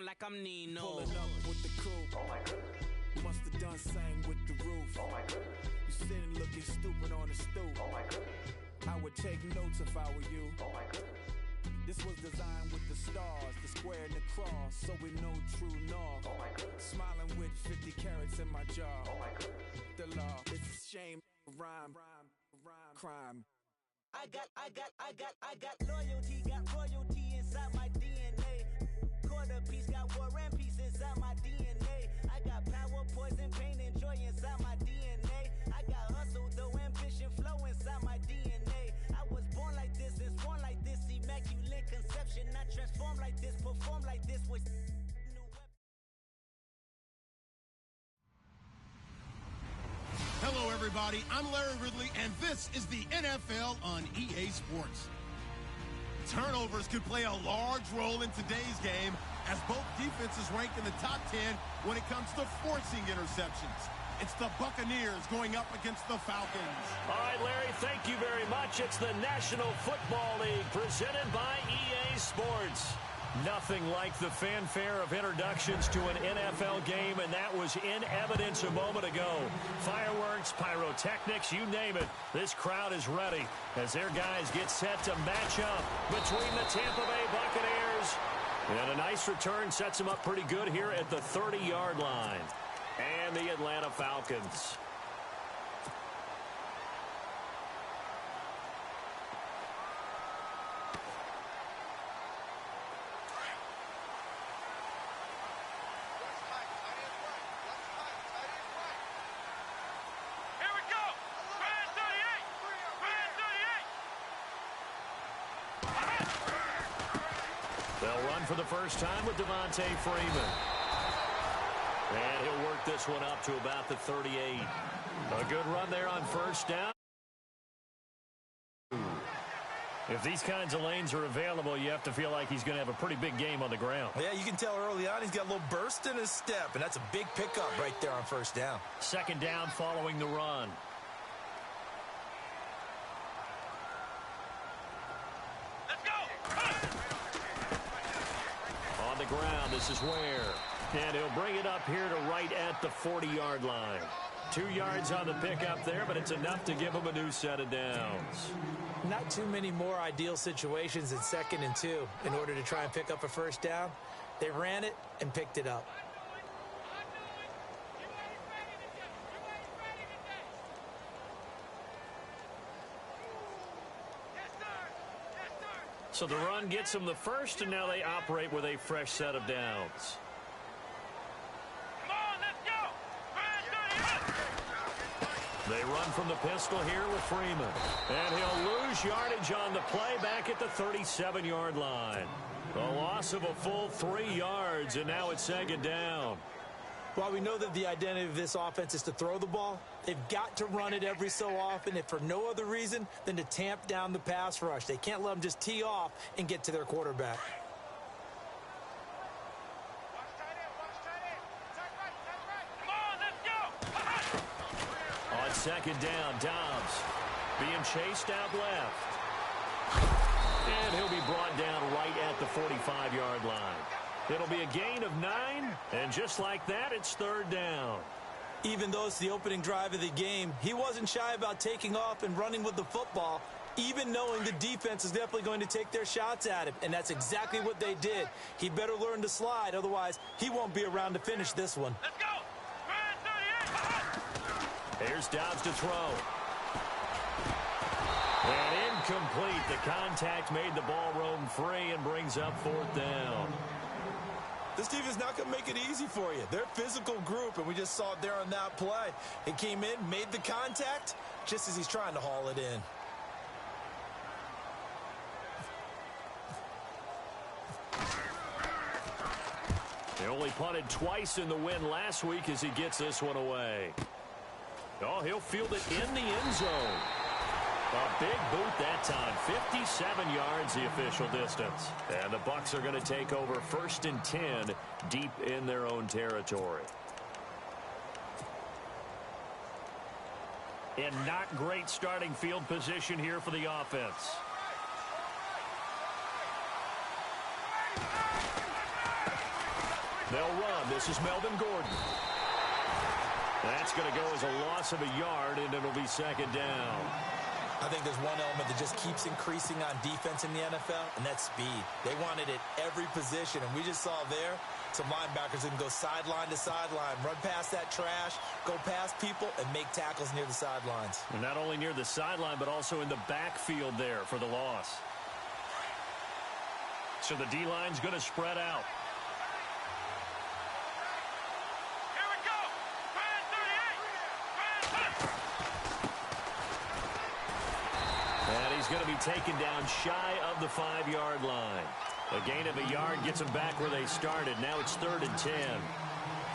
like I'm Nino. Pulling up with the crew. Oh my goodness. Must have done same with the roof. Oh my goodness. You sitting looking stupid on the stoop. Oh my goodness. I would take notes if I were you. Oh my goodness. This was designed with the stars, the square and the cross, so we know true north. Oh my goodness. Smiling with 50 carats in my jaw. Oh my goodness. The law, it's a shame, rhyme, crime. I got loyalty, got royalty inside my DNA. Quarter piece, got war and peace inside my DNA. I got power, poison, pain, and joy inside my DNA. I got hustle, though, ambition, flow inside my DNA. I was born like this and sworn like this, immaculate conception. I transform like this, perform like this with new weapons. Hello, everybody. I'm Larry Ridley, and this is the NFL on EA Sports. Turnovers could play a large role in today's game, as both defenses rank in the top 10 when it comes to forcing interceptions. It's the Buccaneers going up against the Falcons. All right, Larry, thank you very much. It's the National Football League presented by EA Sports. Nothing like the fanfare of introductions to an NFL game, and that was in evidence a moment ago. Fireworks, pyrotechnics, you name it. This crowd is ready as their guys get set to match up between the Tampa Bay Buccaneers. And a nice return sets them up pretty good here at the 30-yard line. And the Atlanta Falcons. They'll run for the first time with Devontae Freeman. And he'll work this one up to about the 38. A good run there on first down. If these kinds of lanes are available, you have to feel like he's going to have a pretty big game on the ground. Yeah, you can tell early on he's got a little burst in his step, and that's a big pickup right there on first down. Second down following the run. On the ground, this is Ware. And he'll bring it up here to right at the 40-yard line. 2 yards on the pickup there, but it's enough to give him a new set of downs. Not too many more ideal situations in 2nd and 2 in order to try and pick up a first down. They ran it and picked it up. So the run gets them the first, and now they operate with a fresh set of downs. Come on, let's go! They run from the pistol here with Freeman. And he'll lose yardage on the play back at the 37-yard line. A loss of a full 3 yards, and now it's second down. While we know that the identity of this offense is to throw the ball, they've got to run it every so often, if for no other reason than to tamp down the pass rush. They can't let them just tee off and get to their quarterback. Come on, let's go! On second down, Dobbs being chased out left. And he'll be brought down right at the 45-yard line. It'll be a gain of 9, and just like that, it's third down. Even though it's the opening drive of the game, he wasn't shy about taking off and running with the football, even knowing the defense is definitely going to take their shots at him, and that's exactly what they did. He better learn to slide, otherwise he won't be around to finish this one. Let's go! 38! Here's Dobbs to throw. And incomplete. The contact made the ball roam free and brings up fourth down. This defense is not going to make it easy for you. They're a physical group, and we just saw it there on that play. It came in, made the contact, just as he's trying to haul it in. They only punted twice in the win last week as he gets this one away. Oh, he'll field it in the end zone. A big boot that time. 57 yards the official distance. And the Bucs are going to take over 1st and 10 deep in their own territory. And not great starting field position here for the offense. They'll run. This is Melvin Gordon. That's going to go as a loss of a yard, and it'll be second down. I think there's one element that just keeps increasing on defense in the NFL, and that's speed. They want it at every position, and we just saw there some linebackers that can go sideline to sideline, run past that trash, go past people, and make tackles near the sidelines. And not only near the sideline, but also in the backfield there for the loss. So the D-line's going to spread out. Here we go. Fan 38. And he's going to be taken down shy of the 5-yard line. A gain of a yard gets them back where they started. Now it's 3rd and 10.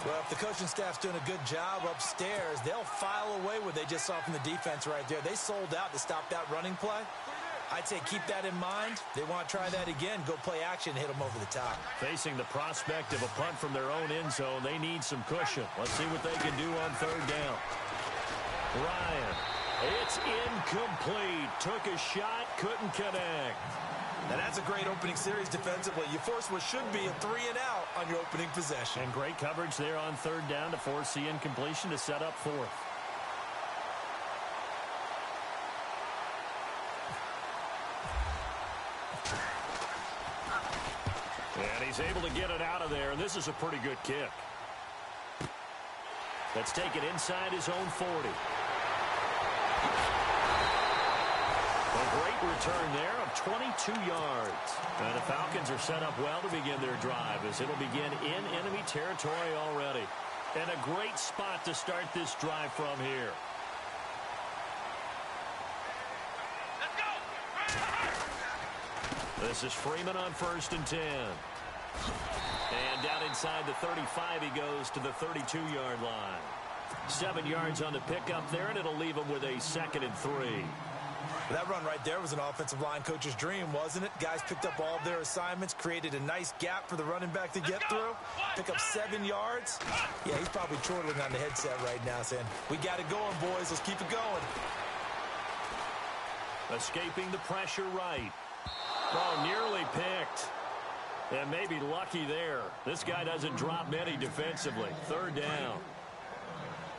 Well, if the coaching staff's doing a good job upstairs, they'll file away what they just saw from the defense right there. They sold out to stop that running play. I'd say keep that in mind. They want to try that again. Go play action, hit them over the top. Facing the prospect of a punt from their own end zone, they need some cushion. Let's see what they can do on 3rd down. Ryan, it's incomplete. Took a shot, couldn't connect. And that's a great opening series defensively. You force what should be a 3-and-out on your opening possession. And great coverage there on 3rd down to force the incompletion to set up 4th. And he's able to get it out of there, and this is a pretty good kick. Let's take it inside his own 40. A great return there of 22 yards. And the Falcons are set up well to begin their drive as it'll begin in enemy territory already. And a great spot to start this drive from here. Let's go. This is Freeman on 1st and 10. And down inside the 35 he goes to the 32-yard line. 7 yards on the pickup there, and it'll leave him with a 2nd and 3. That run right there was an offensive line coach's dream, wasn't it? Guys picked up all of their assignments, created a nice gap for the running back to get through, pick up 7 yards. Yeah, he's probably chortling on the headset right now saying, we got it going, boys. Let's keep it going. Escaping the pressure right. Oh, nearly picked. And maybe lucky there. This guy doesn't drop many defensively. 3rd down.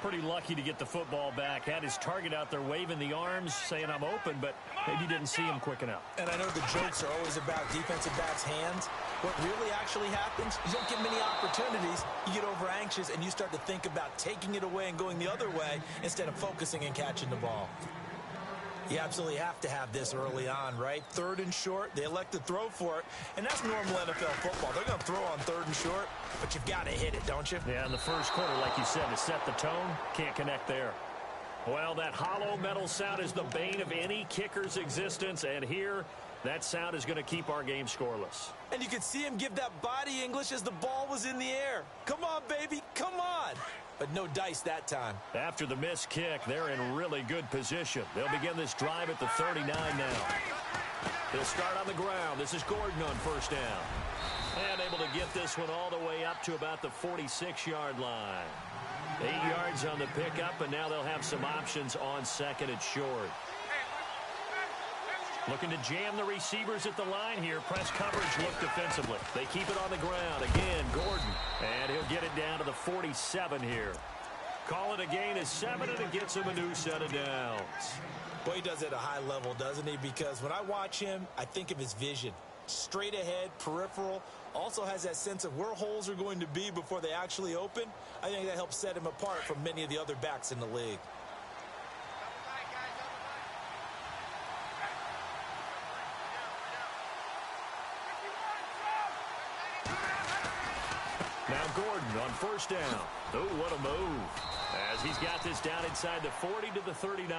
Pretty lucky to get the football back. Had his target out there waving the arms, saying I'm open, but maybe didn't see him quick enough. And I know the jokes are always about defensive backs' hands. What really actually happens, you don't get many opportunities. You get over anxious, and you start to think about taking it away and going the other way instead of focusing and catching the ball. You absolutely have to have this early on, right? 3rd and short, they elect to throw for it, and that's normal NFL football. They're going to throw on 3rd and short, but you've got to hit it, don't you? Yeah, in the first quarter, like you said, to set the tone, can't connect there. Well, that hollow metal sound is the bane of any kicker's existence, and here, that sound is going to keep our game scoreless. And you could see him give that body English as the ball was in the air. Come on, baby, come on. But no dice that time. After the missed kick, they're in really good position. They'll begin this drive at the 39 now. They'll start on the ground. This is Gordon on 1st down. And able to get this one all the way up to about the 46-yard line. 8 yards on the pickup, and now they'll have some options on 2nd and short. Looking to jam the receivers at the line here. Press coverage look defensively. They keep it on the ground. Again, Gordon. And he'll get it down to the 47 here. Call it a gain of 7, and it gets him a new set of downs. Well, he does it at a high level, doesn't he? Because when I watch him, I think of his vision. Straight ahead, peripheral. Also has that sense of where holes are going to be before they actually open. I think that helps set him apart from many of the other backs in the league. Now Gordon on 1st down. Oh, what a move. As he's got this down inside the 40 to the 39.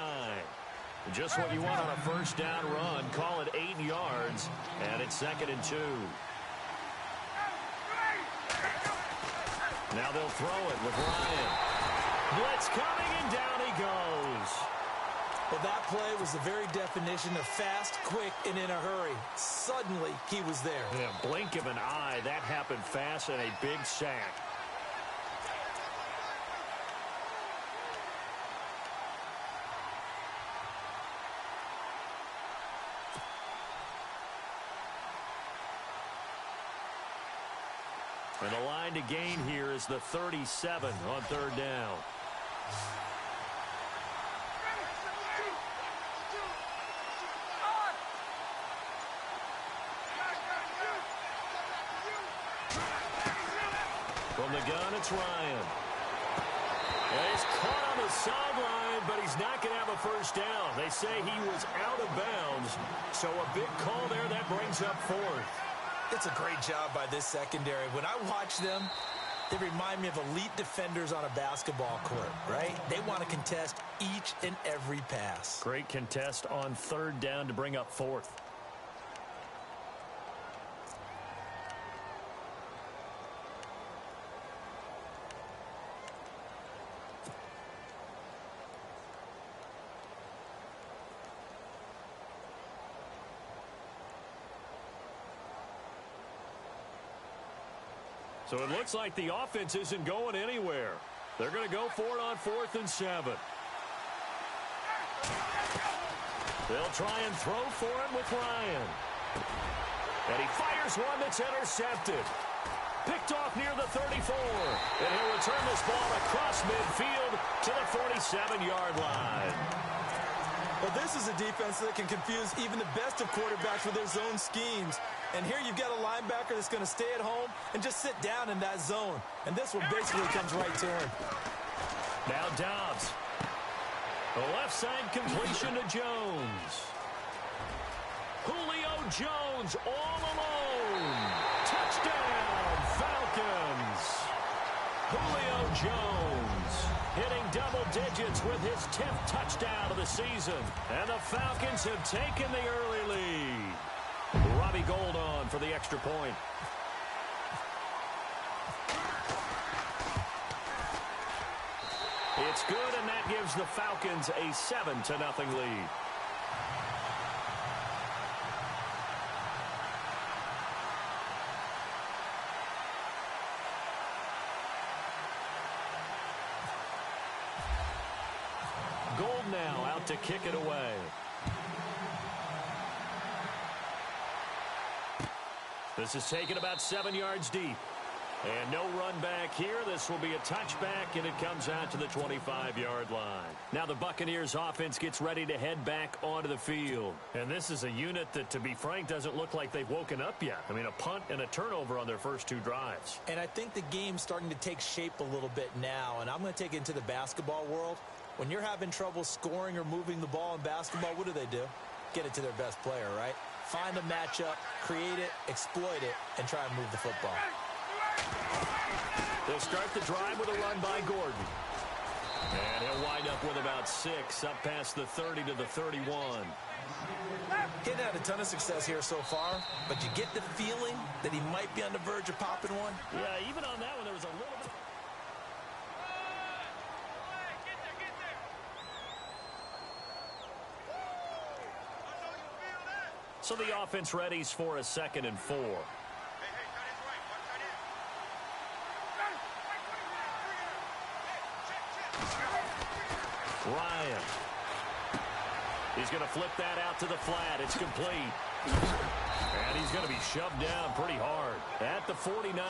Just what you want on a 1st down run. Call it 8 yards. And it's 2nd and 2. Now they'll throw it with Ryan. Blitz coming, and down he goes. Well, that play was the very definition of fast, quick, and in a hurry. Suddenly, he was there. Yeah, blink of an eye. That happened fast, and a big sack. And the line to gain here is the 37 on third down. From the gun, it's Ryan. And he's caught on the sideline, but he's not going to have a first down. They say he was out of bounds, so a big call there that brings up fourth. It's a great job by this secondary. When I watch them, they remind me of elite defenders on a basketball court, right? They want to contest each and every pass. Great contest on third down to bring up fourth. So it looks like the offense isn't going anywhere. They're going to go for it on 4th and 7. They'll try and throw for it with Ryan. And he fires one that's intercepted. Picked off near the 34. And he'll return this ball across midfield to the 47-yard line. Well, this is a defense that can confuse even the best of quarterbacks with their zone schemes. And here you've got a linebacker that's going to stay at home and just sit down in that zone. And this one basically comes right to him. Now Dobbs. The left side completion to Jones. Julio Jones all alone. Touchdown, Falcons. Julio Jones hitting double digits with his 10th touchdown of the season. And the Falcons have taken the early lead. Robbie Gould on for the extra point. It's good, and that gives the Falcons a 7-0 lead. Gould now out to kick it away. This is taken about 7 yards deep. And no run back here. This will be a touchback, and it comes out to the 25-yard line. Now the Buccaneers offense gets ready to head back onto the field. And this is a unit that, to be frank, doesn't look like they've woken up yet. I mean, a punt and a turnover on their first 2 drives. And I think the game's starting to take shape a little bit now. And I'm going to take it into the basketball world. When you're having trouble scoring or moving the ball in basketball, what do? Get it to their best player, right? Find a matchup, create it, exploit it, and try and move the football. They'll start the drive with a run by Gordon. And he'll wind up with about 6, up past the 30 to the 31. He's had a ton of success here so far, but you get the feeling that he might be on the verge of popping one. Yeah, even on that one, there was a little bit. So the offense readies for a 2nd and 4. Ryan. He's going to flip that out to the flat. It's complete. And he's going to be shoved down pretty hard at the 49.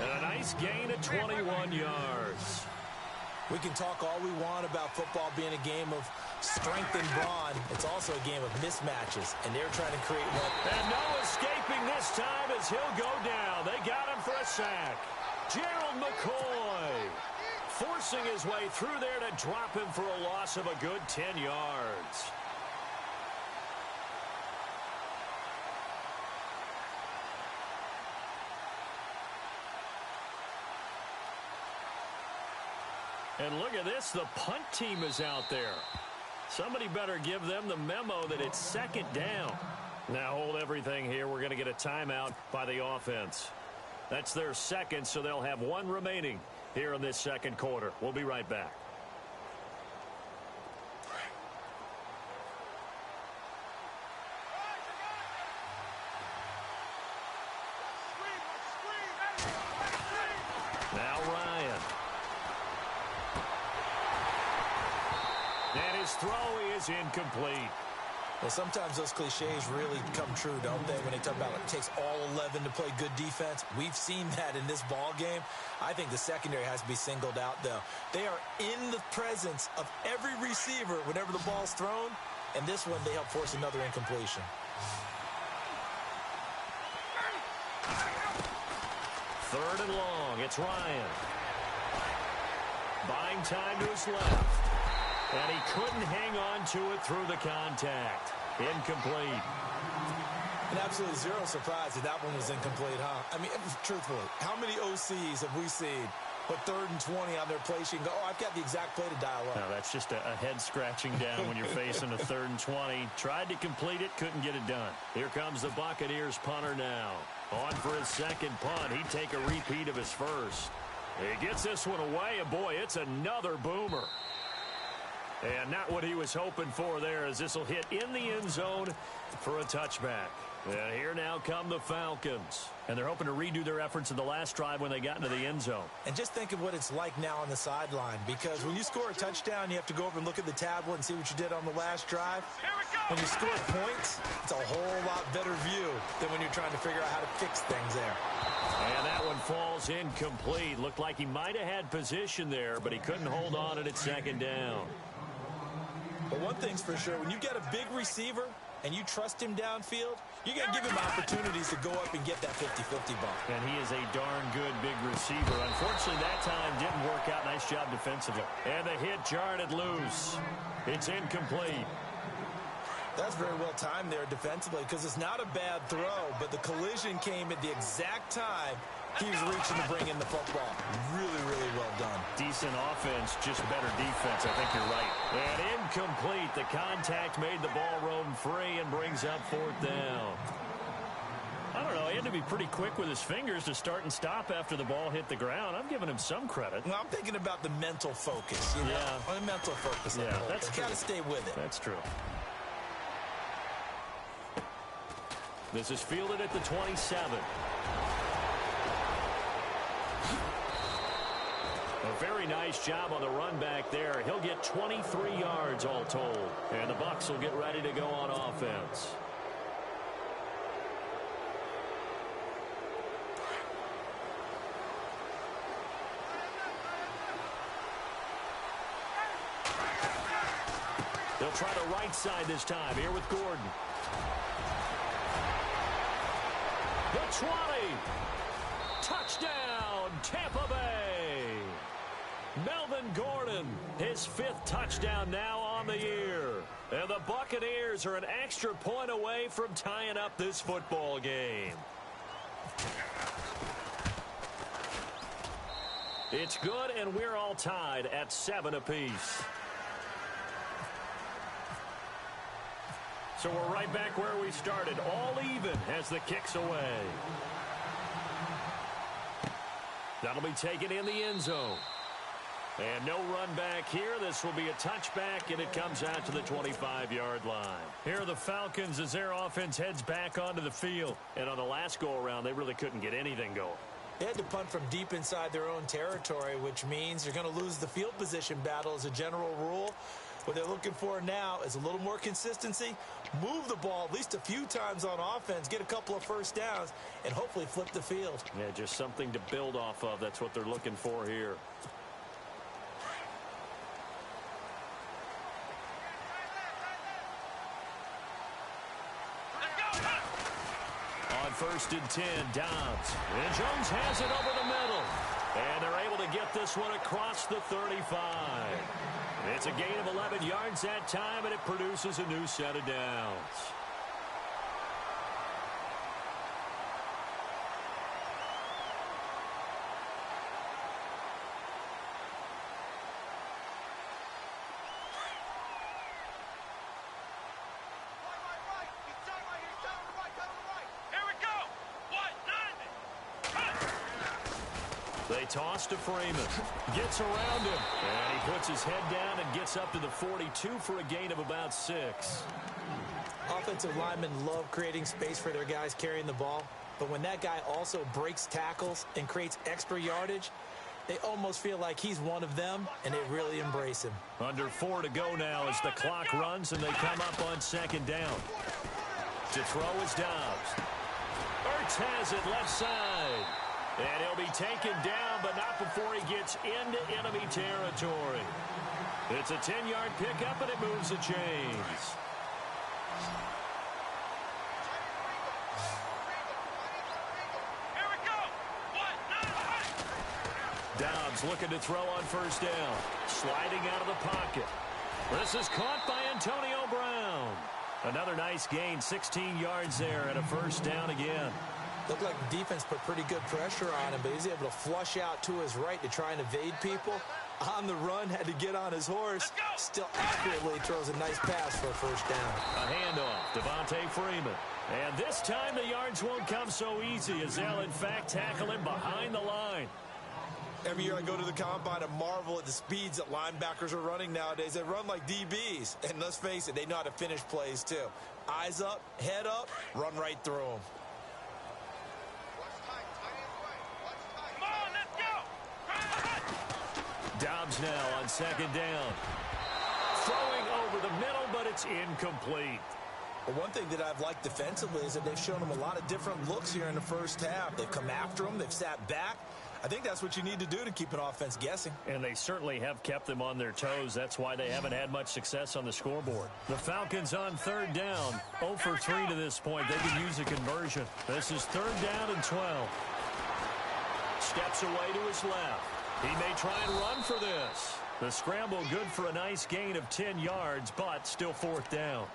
And a nice gain of 21 yards. We can talk all we want about football being a game of strength and brawn. It's also a game of mismatches, and they're trying to create one. And no escaping this time as he'll go down. They got him for a sack. Gerald McCoy forcing his way through there to drop him for a loss of a good 10 yards. And look at this, the punt team is out there. Somebody better give them the memo that it's 2nd down. Now hold everything here. We're going to get a timeout by the offense. That's their 2nd, so they'll have 1 remaining here in this 2nd quarter. We'll be right back. Now Ryan. And his throw is incomplete. Well, sometimes those cliches really come true, don't they, when they talk about it takes all 11 to play good defense. We've seen that in this ball game. I think the secondary has to be singled out, though. They are in the presence of every receiver whenever the ball's thrown, and this one they help force another incompletion. Third and long. It's Ryan. Buying time to his left. And he couldn't hang on to it through the contact. Incomplete. And absolutely zero surprise that that one was incomplete, huh? I mean, truthfully, how many OCs have we seen put 3rd and 20 on their play sheet and go, oh, I've got the exact play to dial up? No, that's just a head scratching down when you're facing a 3rd and 20. Tried to complete it, couldn't get it done. Here comes the Buccaneers punter now. On for his second punt. He'd take a repeat of his first. He gets this one away, and boy, it's another boomer. And not what he was hoping for there, as this will hit in the end zone for a touchback. And here now come the Falcons. And they're hoping to redo their efforts in the last drive when they got into the end zone. And just think of what it's like now on the sideline, because when you score a touchdown, you have to go over and look at the tablet and see what you did on the last drive. When you score points, it's a whole lot better view than when you're trying to figure out how to fix things there. And that one falls incomplete. Looked like he might have had position there, but he couldn't hold on at second down. But one thing's for sure, when you get a big receiver and you trust him downfield, you're going to give him opportunities to go up and get that 50-50 bump. And he is a darn good big receiver. Unfortunately, that time didn't work out. Nice job defensively. And the hit jarred it loose. It's incomplete. That's very well timed there defensively, because it's not a bad throw, but the collision came at the exact time he was reaching to bring in the football. Really, really well done. Decent offense, just better defense. I think you're right. And incomplete. The contact made the ball roam free and brings up 4th down. I don't know. He had to be pretty quick with his fingers to start and stop after the ball hit the ground. I'm giving him some credit. Well, I'm thinking about the mental focus. You know? Yeah. The mental focus. Yeah, that's true. Got to stay with it. That's true. This is fielded at the 27. A very nice job on the run back there. He'll get 23 yards all told. And the Bucs will get ready to go on offense. They'll try the right side this time. Here with Gordon. The 20. Touchdown, Tampa Bay. Melvin Gordon, his 5th touchdown now on the year. And the Buccaneers are an extra point away from tying up this football game. It's good, and we're all tied at 7 apiece. So we're right back where we started, all even as the kick's away. That'll be taken in the end zone. And no run back here. This will be a touchback, and it comes out to the 25-yard line. Here are the Falcons as their offense heads back onto the field. And on the last go-around, they really couldn't get anything going. They had to punt from deep inside their own territory, which means you're going to lose the field position battle as a general rule. What they're looking for now is a little more consistency, move the ball at least a few times on offense, get a couple of first downs, and hopefully flip the field. Yeah, just something to build off of. That's what they're looking for here. On 1st and 10, Dobbs. And Jones has it over the middle. And they're able to get this one across the 35. It's a gain of 11 yards that time, and it produces a new set of downs. They toss to Freeman. Gets around him. And he puts his head down and gets up to the 42 for a gain of about 6. Offensive linemen love creating space for their guys carrying the ball. But when that guy also breaks tackles and creates extra yardage, They almost feel like he's one of them, and they really embrace him. Under 4 to go now as the clock runs, and they come up on second down. To throw is Dobbs. Ertz has it left side. And he'll be taken down, but not before he gets into enemy territory. It's a 10-yard pickup, and it moves the chains. Dobbs looking to throw on first down. Sliding out of the pocket. This is caught by Antonio Brown. Another nice gain, 16 yards there and a first down again. Looked like the defense put pretty good pressure on him, but he's able to flush out to his right to try and evade people. On the run, had to get on his horse. Still accurately throws a nice pass for a first down. A handoff, Devontae Freeman. And this time the yards won't come so easy as they'll in fact tackle him behind the line. Every year I go to the combine and marvel at the speeds that linebackers are running nowadays. They run like DBs. And let's face it, they know how to finish plays too. Eyes up, head up, run right through them. Come on, let's go. Dobbs now on second down. Throwing over the middle, but it's incomplete. Well, one thing that I've liked defensively is that they've shown them a lot of different looks here in the first half. They've come after them. They've sat back. I think that's what you need to do to keep an offense guessing. And they certainly have kept them on their toes. That's why they haven't had much success on the scoreboard. The Falcons on third down. 0 for 3 to this point. They can use a conversion. This is third down and 12. Steps away to his left. He may try and run for this. The scramble good for a nice gain of 10 yards, but still fourth down.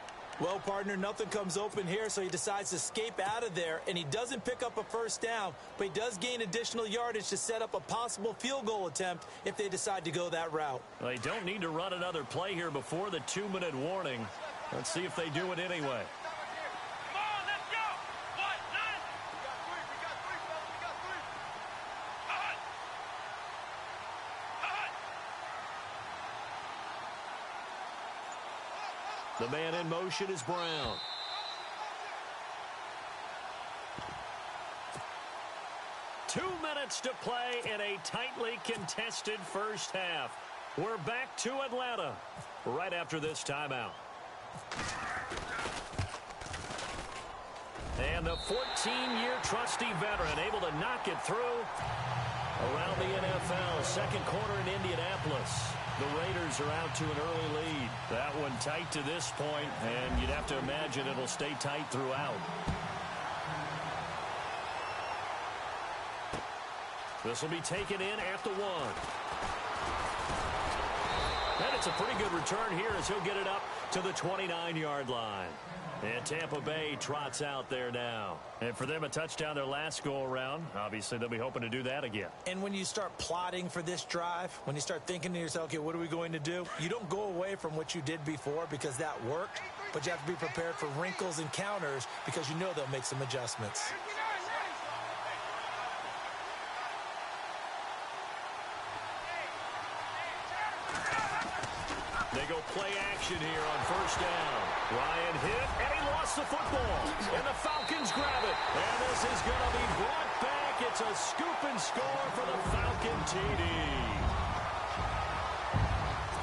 Well, partner, nothing comes open here, so he decides to escape out of there, and he doesn't pick up a first down, but he does gain additional yardage to set up a possible field goal attempt if they decide to go that route. They don't need to run another play here before the 2-minute warning. Let's see if they do it anyway. Come on, let's go. What? None? We got three, fellas. We got three. Hut. The man in motion is Brown. Two minutes to play in a tightly contested first half. We're back to Atlanta right after this timeout. And the 14-year trusty veteran able to knock it through around the NFL. Second quarter in Indianapolis. The Raiders are out to an early lead. That one tight to this point, and you'd have to imagine it'll stay tight throughout. This will be taken in at the 1. And it's a pretty good return here as he'll get it up to the 29-yard line. And Tampa Bay trots out there now. And for them, a touchdown their last go-around. Obviously, they'll be hoping to do that again. And when you start plotting for this drive, when you start thinking to yourself, okay, what are we going to do? You don't go away from what you did before because that worked, but you have to be prepared for wrinkles and counters because you know they'll make some adjustments. They go play action here on first down. Ryan hit, and he lost the football. And the Falcons grab it. And this is going to be brought back. It's a scoop and score for the Falcon TD.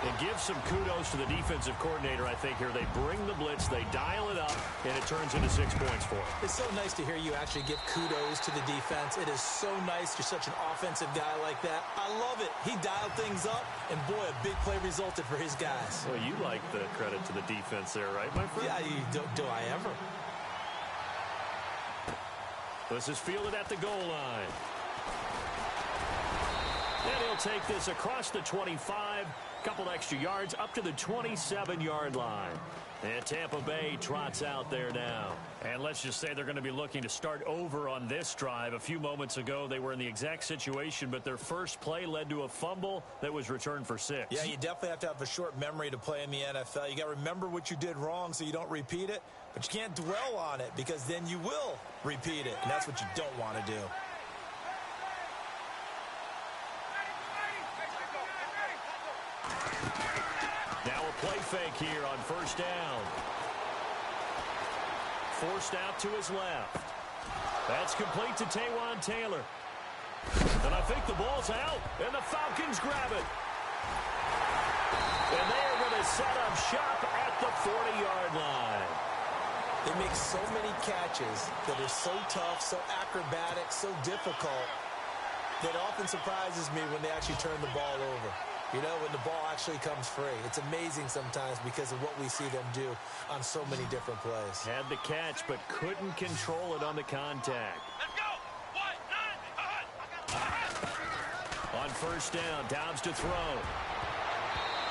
It gives some kudos to the defensive coordinator, I think, here. They bring the blitz, they dial it up, and it turns into 6 points for them. It's so nice to hear you actually give kudos to the defense. It is so nice you're such an offensive guy like that. I love it. He dialed things up, and boy, a big play resulted for his guys. Well, you like the credit to the defense there, right, my friend? Yeah, do I ever? This is fielded at the goal line. And he'll take this across the 25. Couple extra yards up to the 27-yard line. And Tampa Bay trots out there now. And let's just say they're going to be looking to start over on this drive. A few moments ago, they were in the exact situation, but their first play led to a fumble that was returned for 6. Yeah, you definitely have to have a short memory to play in the NFL. You got to remember what you did wrong so you don't repeat it, but you can't dwell on it because then you will repeat it, and that's what you don't want to do. Now a play fake here on first down. Forced out to his left. That's complete to Taywan Taylor. And I think the ball's out, and the Falcons grab it. And they are going to set up shop at the 40-yard line. They make so many catches that are so tough, so acrobatic, so difficult, that often surprises me when they actually turn the ball over. You know, when the ball actually comes free. It's amazing sometimes because of what we see them do on so many different plays. Had the catch, but couldn't control it on the contact. Let's go. 1, 9, On first down, Dobbs to throw.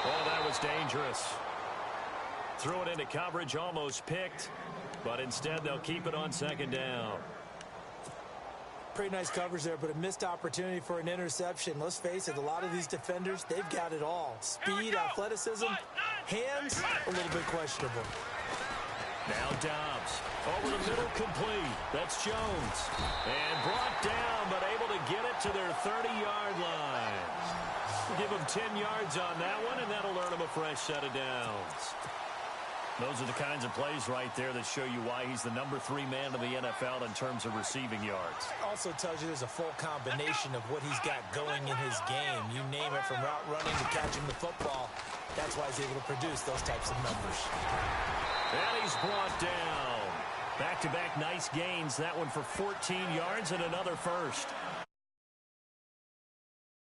Oh, that was dangerous. Threw it into coverage, almost picked, but instead they'll keep it on second down. Pretty nice coverage there, but a missed opportunity for an interception. Let's face it, a lot of these defenders, they've got it all. Speed, athleticism, hands, a little bit questionable. Now Dobbs, over the middle, complete. That's Jones. And brought down, but able to get it to their 30-yard line. Give him 10 yards on that one, and that'll earn him a fresh set of downs. Those are the kinds of plays right there that show you why he's the number 3 man in the NFL in terms of receiving yards. Also tells you there's a full combination of what he's got going in his game. You name it, from route running to catching the football. That's why he's able to produce those types of numbers. And he's brought down. Back-to-back nice gains. That one for 14 yards and another first.